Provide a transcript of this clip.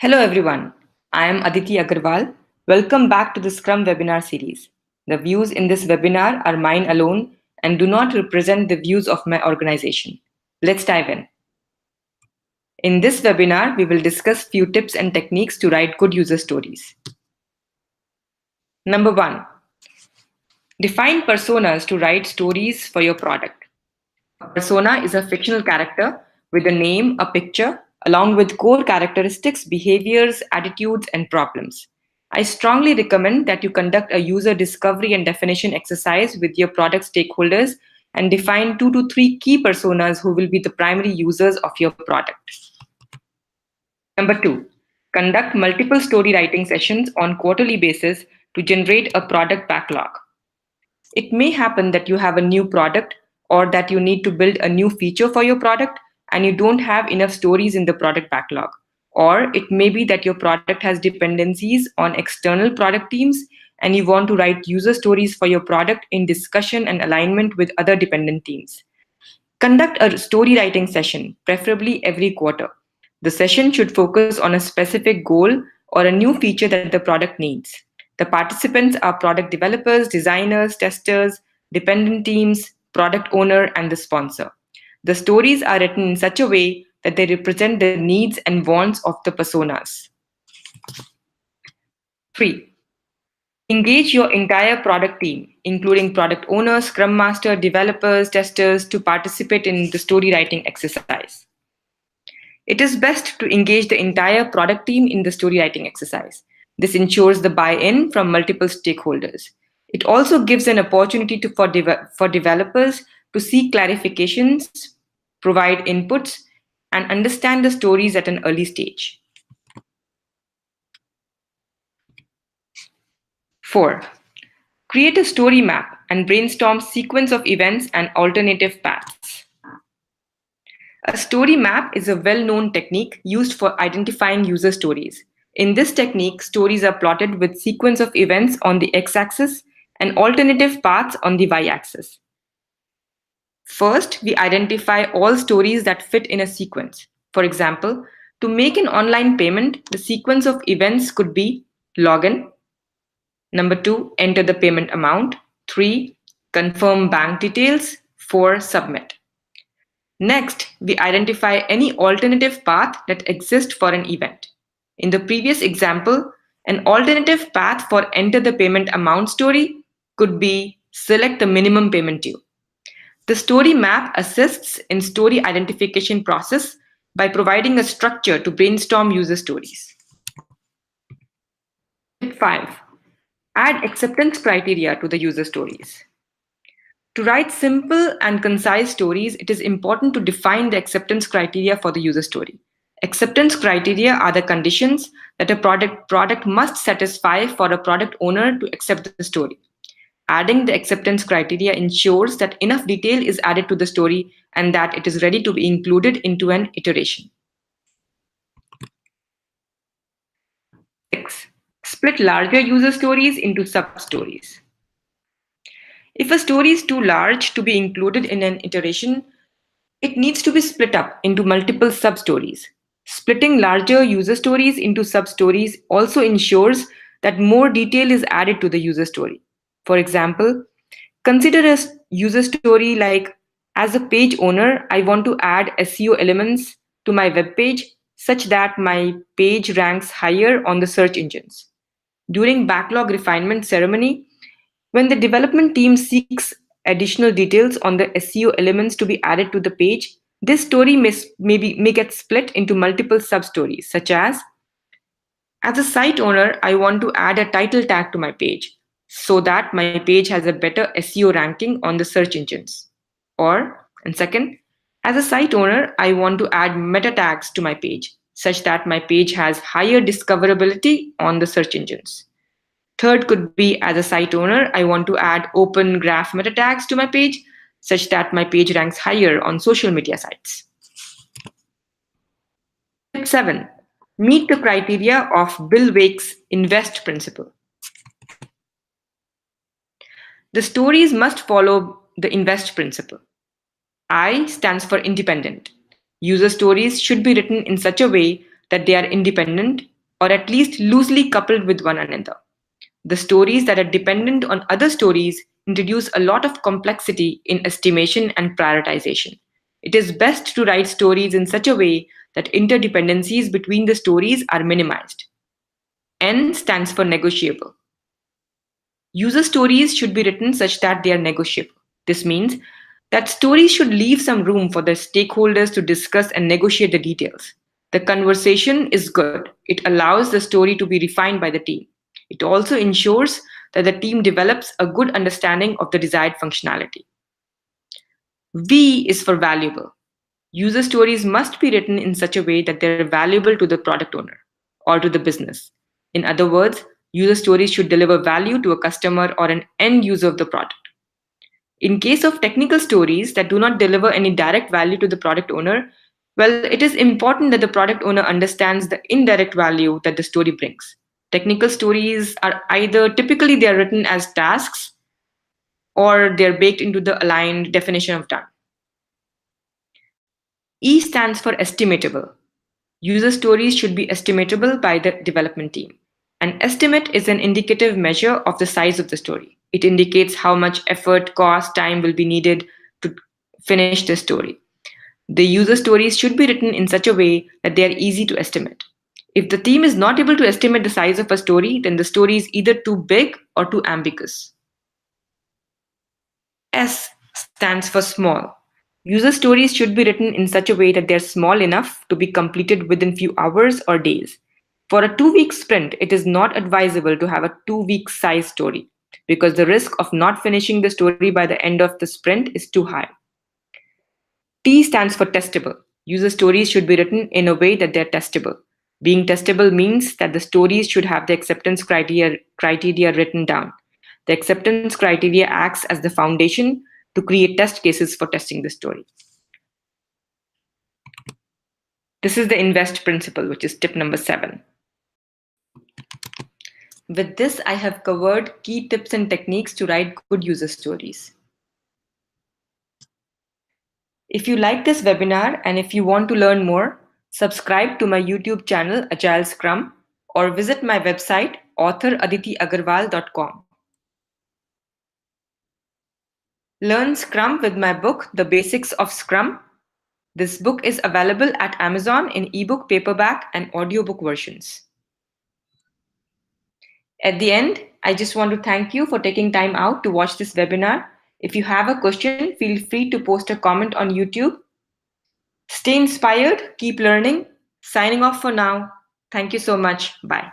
Hello everyone, I am Aditi Agarwal. Welcome back to the Scrum Webinar Series. The views in this webinar are mine alone and do not represent the views of my organization. Let's dive in. In this webinar, we will discuss few tips and techniques to write good user stories. Number 1. Define personas to write stories for your product. A persona is a fictional character with a name, a picture, along with core characteristics, behaviors, attitudes, and problems. I strongly recommend that you conduct a user discovery and definition exercise with your product stakeholders and define 2 to 3 key personas who will be the primary users of your product. Number 2, conduct multiple story writing sessions on quarterly basis to generate a product backlog. It may happen that you have a new product or that you need to build a new feature for your product and you don't have enough stories in the product backlog. Or it may be that your product has dependencies on external product teams and you want to write user stories for your product in discussion and alignment with other dependent teams. Conduct a story writing session, preferably every quarter. The session should focus on a specific goal or a new feature that the product needs. The participants are product developers, designers, testers, dependent teams, product owner, and the sponsor. The stories are written in such a way that they represent the needs and wants of the personas. 3. Engage your entire product team, including product owners, scrum master, developers, testers, to participate in the story writing exercise. It is best to engage the entire product team in the story writing exercise. This ensures the buy-in from multiple stakeholders. It also gives an opportunity for developers to seek clarifications, provide inputs, and understand the stories at an early stage. 4. Create a story map and brainstorm sequence of events and alternative paths. A story map is a well-known technique used for identifying user stories. In this technique, stories are plotted with sequence of events on the x-axis and alternative paths on the y-axis. First, we identify all stories that fit in a sequence. For example, to make an online payment, the sequence of events could be login. Number 2, enter the payment amount. 3, confirm bank details. 4, submit. Next, we identify any alternative path that exists for an event. In the previous example, an alternative path for enter the payment amount story could be select the minimum payment due. The story map assists in story identification process by providing a structure to brainstorm user stories. Tip 5. Add acceptance criteria to the user stories. To write simple and concise stories, it is important to define the acceptance criteria for the user story. Acceptance criteria are the conditions that a product must satisfy for a product owner to accept the story. Adding the acceptance criteria ensures that enough detail is added to the story and that it is ready to be included into an iteration. 6. Split larger user stories into sub-stories. If a story is too large to be included in an iteration, it needs to be split up into multiple sub-stories. Splitting larger user stories into sub-stories also ensures that more detail is added to the user story. For example, consider a user story like, as a page owner, I want to add SEO elements to my web page such that my page ranks higher on the search engines. During backlog refinement ceremony, when the development team seeks additional details on the SEO elements to be added to the page, this story may get split into multiple sub-stories, such as a site owner, I want to add a title tag to my page so that my page has a better SEO ranking on the search engines. And second, as a site owner, I want to add meta tags to my page such that my page has higher discoverability on the search engines. Third could be, as a site owner, I want to add open graph meta tags to my page such that my page ranks higher on social media sites. Tip 7. Meet the criteria of Bill Wake's INVEST principle. The stories must follow the INVEST principle. I stands for independent. User stories should be written in such a way that they are independent or at least loosely coupled with one another. The stories that are dependent on other stories introduce a lot of complexity in estimation and prioritization. It is best to write stories in such a way that interdependencies between the stories are minimized. N stands for negotiable. User stories should be written such that they are negotiable. This means that stories should leave some room for the stakeholders to discuss and negotiate the details. The conversation is good. It allows the story to be refined by the team. It also ensures that the team develops a good understanding of the desired functionality. V is for valuable. User stories must be written in such a way that they're valuable to the product owner or to the business. In other words, user stories should deliver value to a customer or an end user of the product. In case of technical stories that do not deliver any direct value to the product owner, well, it is important that the product owner understands the indirect value that the story brings. Technical stories are either typically they are written as tasks or they're baked into the aligned definition of done. E stands for estimatable. User stories should be estimatable by the development team. An estimate is an indicative measure of the size of the story. It indicates how much effort, cost, time will be needed to finish the story. The user stories should be written in such a way that they are easy to estimate. If the team is not able to estimate the size of a story, then the story is either too big or too ambiguous. S stands for small. User stories should be written in such a way that they're small enough to be completed within few hours or days. For a 2-week sprint, it is not advisable to have a 2-week size story because the risk of not finishing the story by the end of the sprint is too high. T stands for testable. User stories should be written in a way that they're testable. Being testable means that the stories should have the acceptance criteria written down. The acceptance criteria acts as the foundation to create test cases for testing the story. This is the invest principle, which is tip number 7. With this, I have covered key tips and techniques to write good user stories. If you like this webinar and if you want to learn more, subscribe to my YouTube channel Agile Scrum or visit my website author.adityagarwal.com. Learn Scrum with my book, The Basics of Scrum. This book is available at Amazon in ebook, paperback, and audiobook versions. At the end, I just want to thank you for taking time out to watch this webinar. If you have a question, feel free to post a comment on YouTube. Stay inspired, keep learning. Signing off for now. Thank you so much. Bye.